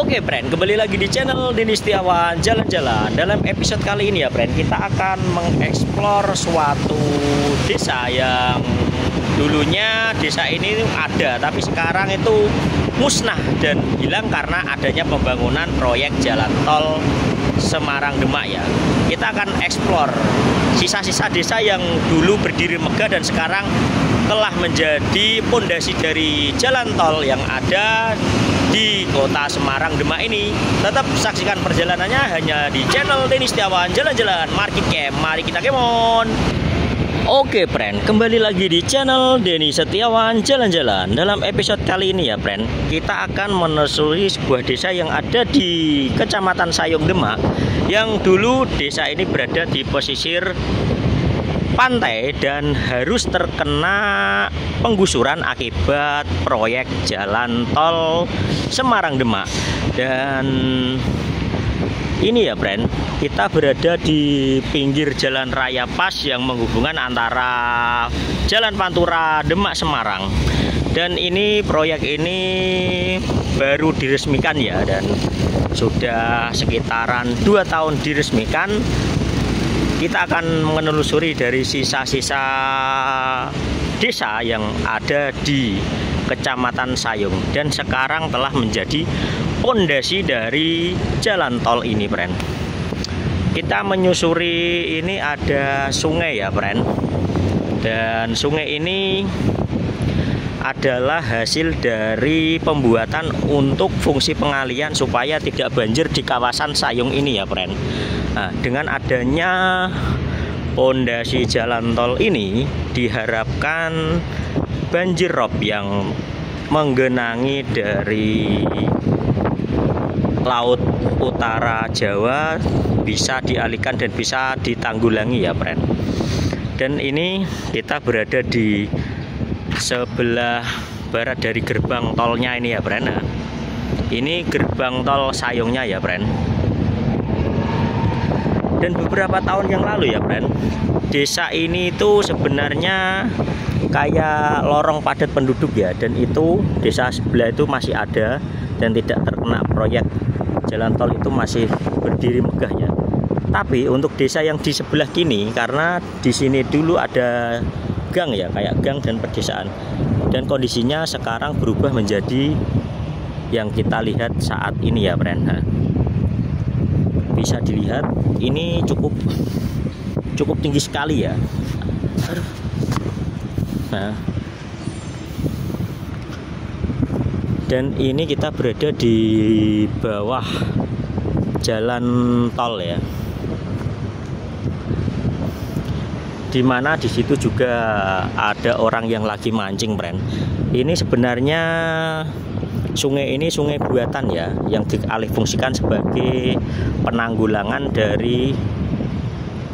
Oke friend, kembali lagi di channel Denny Setiawan Jalan-Jalan. Dalam episode kali ini ya friend, kita akan mengeksplor suatu desa yang dulunya desa ini ada, tapi sekarang itu musnah dan hilang karena adanya pembangunan proyek jalan tol Semarang Demak ya. Kita akan eksplor sisa-sisa desa yang dulu berdiri megah dan sekarang telah menjadi pondasi dari jalan tol yang ada di kota Semarang Demak ini. Tetap saksikan perjalanannya hanya di channel Denny Setiawan Jalan-Jalan Market Camp. Mari kita kemon. Oke friend, kembali lagi di channel Denny Setiawan Jalan-Jalan. Dalam episode kali ini ya friend, kita akan menelusuri sebuah desa yang ada di Kecamatan Sayung Demak, yang dulu desa ini berada di pesisir pantai dan harus terkena penggusuran akibat proyek jalan tol Semarang Demak. Dan ini ya friend, kita berada di pinggir jalan raya pas yang menghubungkan antara Jalan Pantura Demak Semarang. Dan ini proyek ini baru diresmikan ya, dan sudah sekitaran 2 tahun diresmikan. Kita akan menelusuri dari sisa-sisa desa yang ada di Kecamatan Sayung dan sekarang telah menjadi pondasi dari jalan tol ini friend. Kita menyusuri, ini ada sungai ya friend, dan sungai ini adalah hasil dari pembuatan untuk fungsi pengalian supaya tidak banjir di kawasan Sayung ini ya friend. Nah, dengan adanya pondasi jalan tol ini diharapkan banjir rob yang menggenangi dari laut utara Jawa bisa dialihkan dan bisa ditanggulangi ya friend. Dan ini kita berada di sebelah barat dari gerbang tolnya ini ya friend. Nah, ini gerbang tol Sayungnya ya friend. Dan beberapa tahun yang lalu ya friend, desa ini itu sebenarnya kayak lorong padat penduduk ya, dan itu desa sebelah itu masih ada dan tidak terkena proyek jalan tol, itu masih berdiri megah ya. Tapi untuk desa yang di sebelah kini, karena di sini dulu ada gang ya, kayak gang dan pedesaan, dan kondisinya sekarang berubah menjadi yang kita lihat saat ini ya friend. Nah, bisa dilihat ini cukup tinggi sekali ya. Nah, dan ini kita berada di bawah jalan tol ya, dimana di situ juga ada orang yang lagi mancing friend. Ini sebenarnya sungai ini sungai buatan ya, yang dialihfungsikan sebagai penanggulangan dari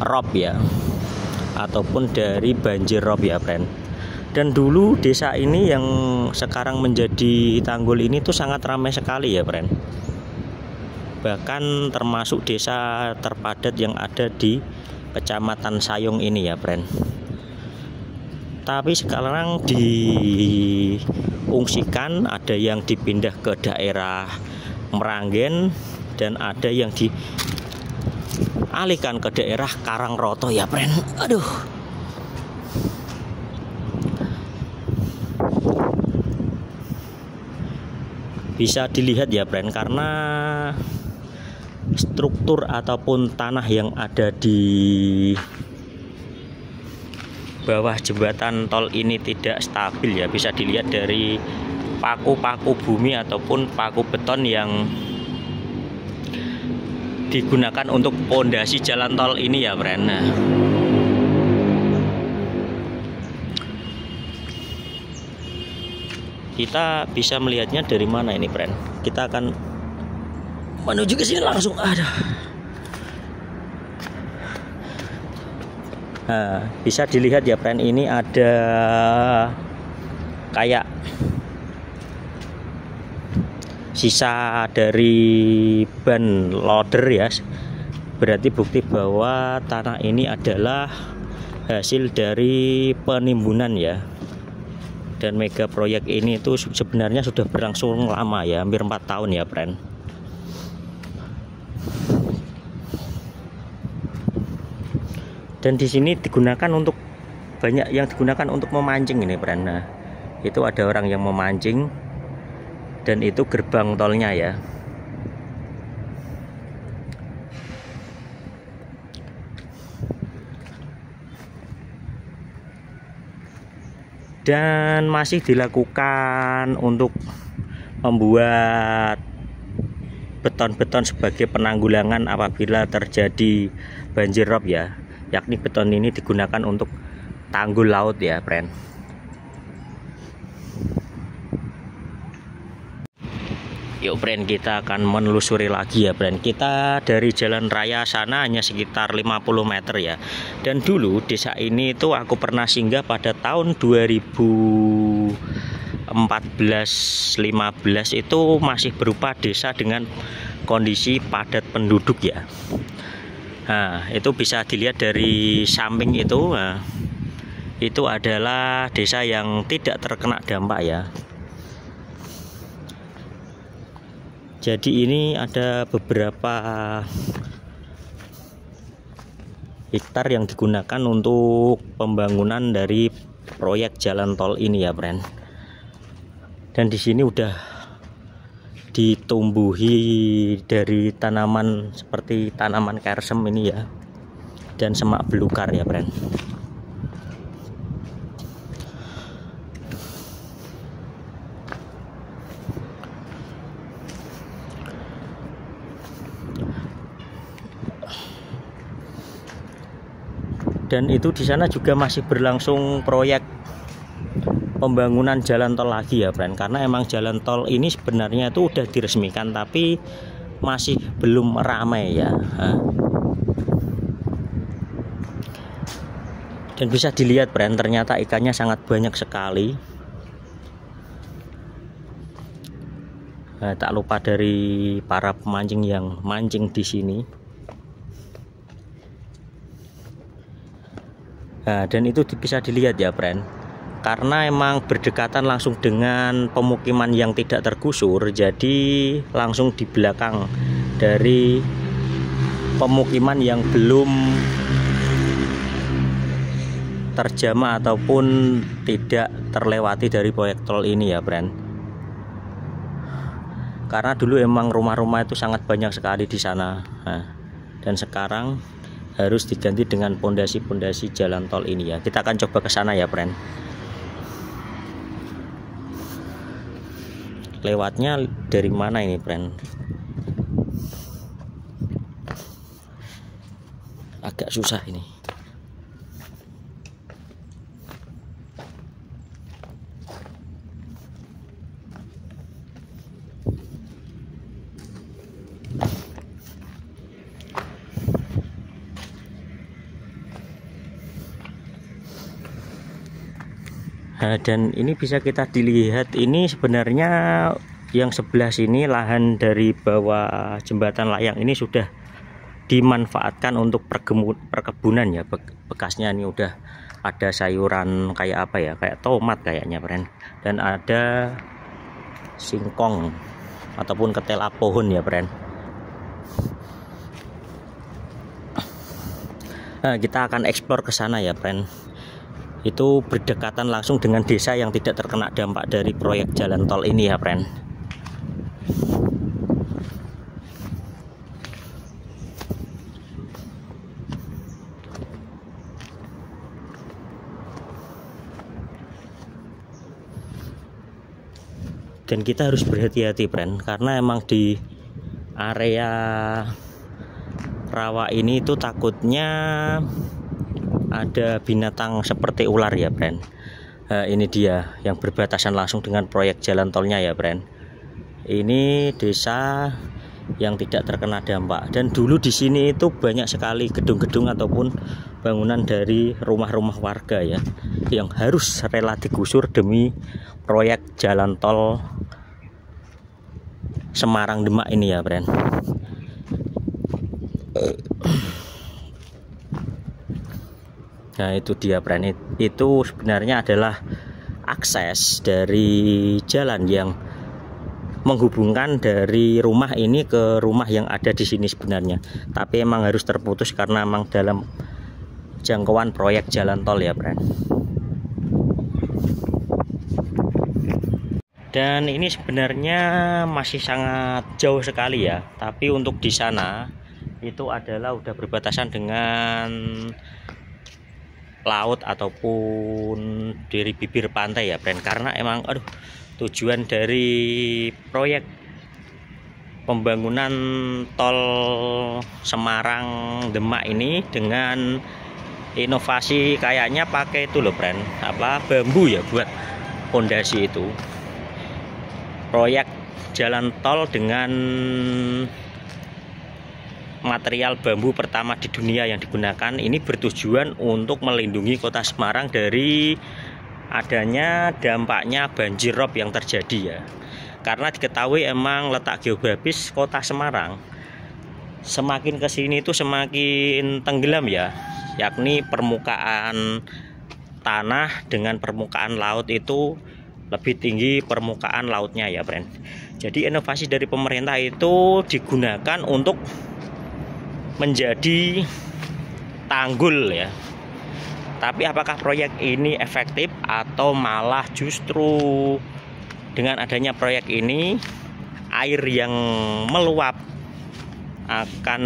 rob ya, ataupun dari banjir rob ya friend. Dan dulu desa ini yang sekarang menjadi tanggul ini tuh sangat ramai sekali ya friend, bahkan termasuk desa terpadat yang ada di Kecamatan Sayung ini ya friend. Tapi sekarang diungsikan, ada yang dipindah ke daerah Meranggen dan ada yang dialihkan ke daerah Karangroto ya friend. Aduh. Bisa dilihat ya friend, karena struktur ataupun tanah yang ada di bawah jembatan tol ini tidak stabil ya. Bisa dilihat dari paku-paku bumi ataupun paku beton yang digunakan untuk pondasi jalan tol ini ya friend. Nah, kita bisa melihatnya dari mana ini friend? Kita akan menuju ke sini langsung. Nah, bisa dilihat ya friend, ini ada kayak sisa dari ban loader ya. Berarti bukti bahwa tanah ini adalah hasil dari penimbunan ya. Dan mega proyek ini itu sebenarnya sudah berlangsung lama ya, hampir 4 tahun ya friend. Dan di sini digunakan untuk banyak yang digunakan untuk memancing ini, friend. Nah, itu ada orang yang memancing dan itu gerbang tolnya ya. Dan masih dilakukan untuk membuat beton-beton sebagai penanggulangan apabila terjadi banjir rob ya, yakni beton ini digunakan untuk tanggul laut ya, friend. Yuk, friend, kita akan menelusuri lagi ya, friend. Kita dari jalan raya sana hanya sekitar 50 meter ya. Dan dulu desa ini itu aku pernah singgah pada tahun 2014-15 itu masih berupa desa dengan kondisi padat penduduk ya. Nah, itu bisa dilihat dari samping itu. Nah, itu adalah desa yang tidak terkena dampak ya. Jadi ini ada beberapa hektar yang digunakan untuk pembangunan dari proyek jalan tol ini ya, friend. Dan di sini udah ditumbuhi dari tanaman seperti tanaman kersem ini ya, dan semak belukar ya, friend. Dan itu di sana juga masih berlangsung proyek pembangunan jalan tol lagi ya, friend. Karena emang jalan tol ini sebenarnya itu udah diresmikan tapi masih belum ramai ya. Dan bisa dilihat, friend, ternyata ikannya sangat banyak sekali. Nah, tak lupa dari para pemancing yang mancing di sini. Nah, dan itu bisa dilihat ya, friend, karena emang berdekatan langsung dengan pemukiman yang tidak tergusur, jadi langsung di belakang dari pemukiman yang belum terjamah ataupun tidak terlewati dari proyek tol ini ya, friend. Karena dulu emang rumah-rumah itu sangat banyak sekali di sana. Nah, dan sekarang harus diganti dengan pondasi-pondasi jalan tol ini ya. Kita akan coba ke sana ya, friend. Lewatnya dari mana ini, friend? Agak susah ini. Nah, dan ini bisa kita dilihat, ini sebenarnya yang sebelah sini lahan dari bawah jembatan layang ini sudah dimanfaatkan untuk perkebunan ya. Bekasnya ini udah ada sayuran kayak apa ya, kayak tomat kayaknya, friend. Dan ada singkong ataupun ketela pohon ya, friend. Nah, kita akan eksplor ke sana ya, friend. Itu berdekatan langsung dengan desa yang tidak terkena dampak dari proyek jalan tol ini ya, friend. Dan kita harus berhati-hati, friend, karena emang di area rawa ini itu takutnya ada binatang seperti ular ya, friend. Ini dia yang berbatasan langsung dengan proyek jalan tolnya ya, friend. Ini desa yang tidak terkena dampak. Dan dulu di sini itu banyak sekali gedung-gedung ataupun bangunan dari rumah-rumah warga ya, yang harus rela digusur demi proyek jalan tol Semarang Demak ini ya, friend. Nah, itu dia, friend. Itu sebenarnya adalah akses dari jalan yang menghubungkan dari rumah ini ke rumah yang ada di sini sebenarnya, tapi emang harus terputus karena emang dalam jangkauan proyek jalan tol ya, friend. Dan ini sebenarnya masih sangat jauh sekali ya, tapi untuk di sana itu adalah udah berbatasan dengan laut ataupun dari bibir pantai ya, friend. Karena emang tujuan dari proyek pembangunan tol Semarang Demak ini dengan inovasi kayaknya pakai itu loh, friend, bambu ya buat pondasi itu. Proyek jalan tol dengan material bambu pertama di dunia yang digunakan ini bertujuan untuk melindungi kota Semarang dari adanya dampaknya banjir rob yang terjadi ya. Karena diketahui emang letak geografis kota Semarang semakin ke sini itu semakin tenggelam ya, yakni permukaan tanah dengan permukaan laut itu lebih tinggi permukaan lautnya ya, friend. Jadi inovasi dari pemerintah itu digunakan untuk menjadi tanggul ya. Tapi apakah proyek ini efektif atau malah justru dengan adanya proyek ini air yang meluap akan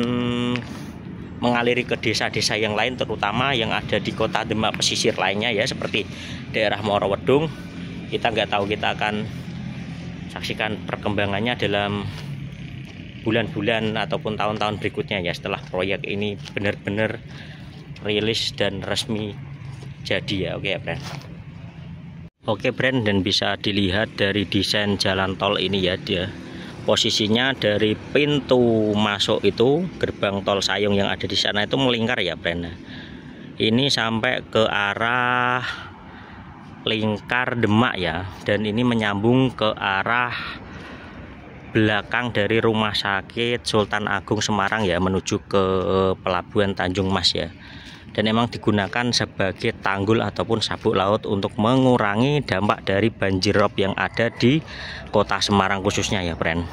mengaliri ke desa-desa yang lain, terutama yang ada di kota Demak pesisir lainnya ya, seperti daerah Morowedung. Kita nggak tahu, kita akan saksikan perkembangannya dalam bulan-bulan ataupun tahun-tahun berikutnya ya, setelah proyek ini benar-benar rilis dan resmi jadi ya. Oke ya, friend. Oke, friend, dan bisa dilihat dari desain jalan tol ini ya, dia posisinya dari pintu masuk itu gerbang tol Sayung yang ada di sana itu melingkar ya, friend. Ini sampai ke arah lingkar Demak ya, dan ini menyambung ke arah belakang dari Rumah Sakit Sultan Agung Semarang ya, menuju ke Pelabuhan Tanjung Mas ya. Dan emang digunakan sebagai tanggul ataupun sabuk laut untuk mengurangi dampak dari banjir rob yang ada di kota Semarang khususnya ya, friend.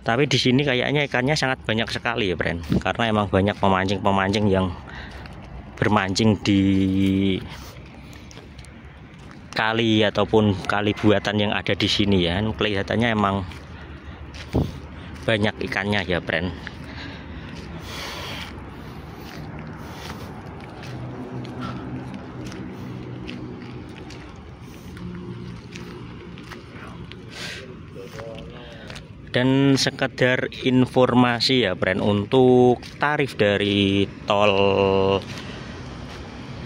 Tapi di sini kayaknya ikannya sangat banyak sekali ya, friend, karena emang banyak pemancing-pemancing yang bermancing di kali ataupun kali buatan yang ada di sini ya. Kelihatannya emang banyak ikannya ya, friend. Dan sekedar informasi ya, friend, untuk tarif dari tol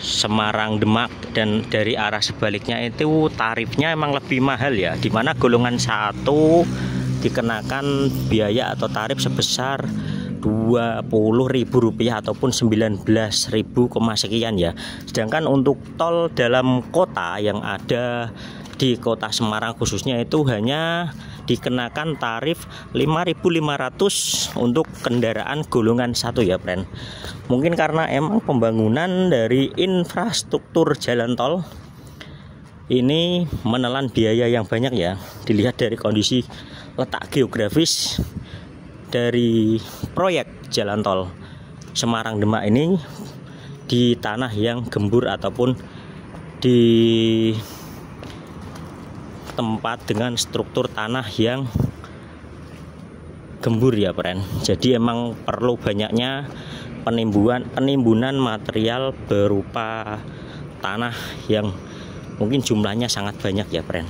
Semarang Demak dan dari arah sebaliknya itu tarifnya emang lebih mahal ya, dimana golongan 1 dikenakan biaya atau tarif sebesar Rp20.000 ataupun 19.000 sekian ya. Sedangkan untuk tol dalam kota yang ada di kota Semarang khususnya itu hanya dikenakan tarif 5.500 untuk kendaraan golongan 1 ya, friend. Mungkin karena emang pembangunan dari infrastruktur jalan tol ini menelan biaya yang banyak ya. Dilihat dari kondisi letak geografis dari proyek jalan tol Semarang Demak ini di tanah yang gembur ataupun di tempat dengan struktur tanah yang gembur ya, friend. Jadi emang perlu banyaknya penimbunan material berupa tanah yang mungkin jumlahnya sangat banyak ya, friend.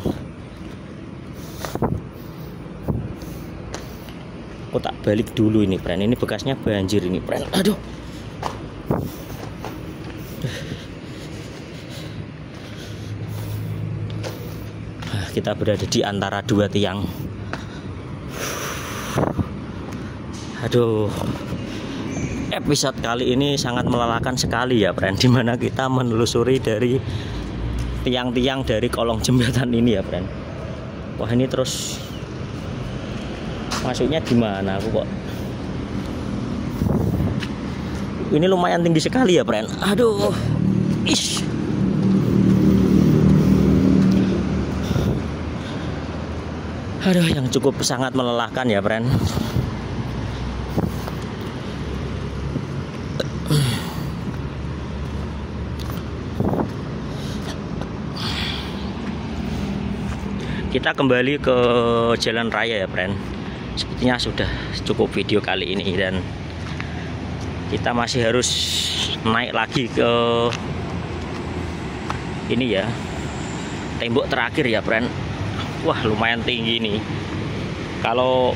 Aku tak balik dulu ini, friend. Ini bekasnya banjir ini, friend. Aduh. Kita berada di antara dua tiang. Aduh, episode kali ini sangat melelahkan sekali ya, friend, dimana kita menelusuri dari tiang-tiang dari kolong jembatan ini ya, friend. Wah, ini terus masuknya gimana aku kok? Ini lumayan tinggi sekali ya, friend. Aduh, ish. Aduh, yang cukup sangat melelahkan ya, friend. Kita kembali ke jalan raya ya, friend. Sepertinya sudah cukup video kali ini, dan kita masih harus naik lagi ke ini ya, tembok terakhir ya, friend. Wah, lumayan tinggi nih. Kalau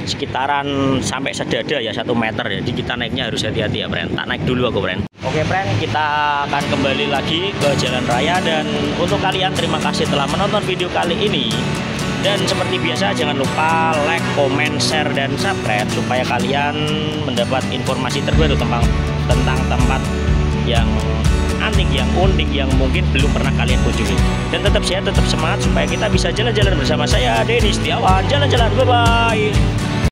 sekitaran sampai sedada ya, 1 meter. Jadi kita naiknya harus hati-hati ya, friend. Tak naik dulu aku, friend. Oke, friend, kita akan kembali lagi ke jalan raya. Dan untuk kalian, terima kasih telah menonton video kali ini. Dan seperti biasa, jangan lupa like, comment, share, dan subscribe supaya kalian mendapat informasi terbaru tentang tempat yang antik, yang unik, yang mungkin belum pernah kalian kunjungi. Dan tetap sehat, tetap semangat supaya kita bisa jalan-jalan bersama saya, Denny Setiawan. Jalan-jalan, bye-bye.